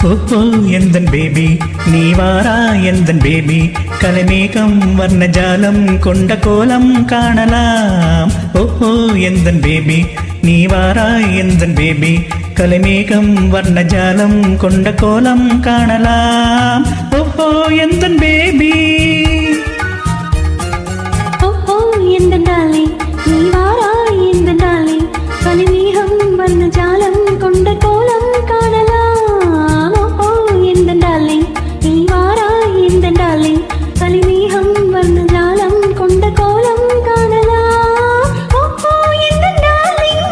ஓஹோ எந்தன் பேபி நீ வாரா எந்தன் பேபி கலைமேகம் வர்ணஜாலம் கொண்ட கோலம் காணலாம். ஓஹோ எந்தன் பேபி நீ வாரா எந்தன் பேபி கலைமேகம் வர்ணஜாலம் கொண்ட கோலம் காணலாம். ஓஹோ எந்தன் பேபி ஓஹோ எந்தன் டார்லிங் நீ வாரா எந்தன் டார்லிங் கலைமேகம் வர்ணஜாலம் கொண்ட கோலம் காணலாம். ஓஹோ எந்தன் டார்லிங் நீ வாரா எந்தன் டார்லிங் கலைமேகம் வர்ணஜாலம் கொண்ட கோலம் காணலாம். ஓஹோ எந்தன் டார்லிங்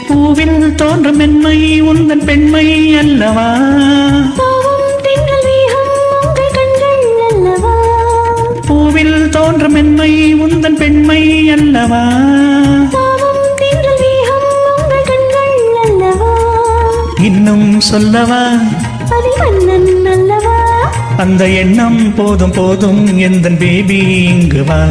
பூவில் தோன்றும் மென்மை உந்தன் பெண்மை அல்லவா. பாவம் தென்றல் வேகம் உங்கள் கண்கள் அல்லவா. பூவில் தோன்றும் மென்மை உந்தன் பெண்மை அல்லவா. பாவம் தென்றல் வேகம் உங்கள் கண்கள் அல்லவா. இன்னும் சொல்லவா பதிமன்னன் அல்லவா. அந்த எண்ணம் போதும் போதும் எந்தன் பேபி இங்கு வா.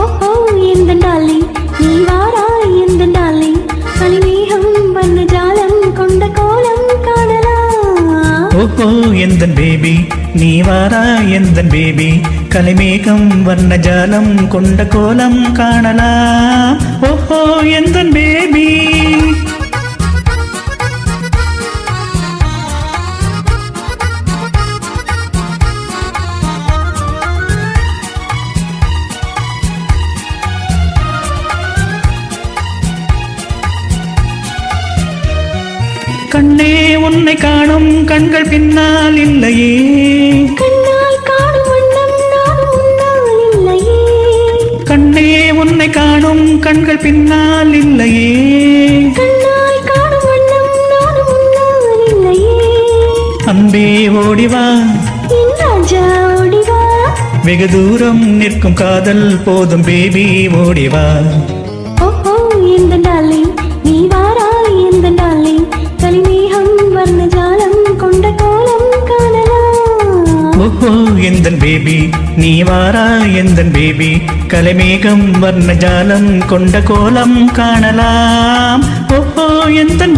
ஓஹோ எந்தன் டார்லிங் நீ வாரா எந்தன் டார்லிங் கலைமேகம் வர்ணஜாலம் கொண்ட கோலம் காணலாம். ஓஹோ எந்தன் பேபி நீ வாரா எந்தன் பேபி கலைமேகம் வர்ணஜாலம் கொண்ட கோலம் காணலாம். ஓஹோ எந்தன் பேபி கண்ணே உன்னை காணும் கண்கள் பின்னால் இல்லையே. கண்ணால் காணும் வண்ணம் நானும் முன்னால் இல்லையே. கண்ணே உன்னை காணும் கண்கள் பின்னால் இல்லையே. கண்ணால் காணும் வண்ணம் நானும் முன்னால் இல்லையே. அன்பே ஓடிவா என் ராஜா ஓடிவா. வெகு தூரம் நிற்கும் காதல் போதும் பேபி ஓடிவா. ஓஹோ எந்தன் டார்லிங் நீ வாரா எந்தன் டார்லிங் கலைமேகம் வர்ணஜாலம் கொண்ட கோலம் காணலாம். ஓஹோ எந்தன் பேபி நீ வாரா எந்தன் பேபி கலைமேகம் வர்ணஜாலம் கொண்ட கோலம் காணலாம். ஓஹோ எந்தன்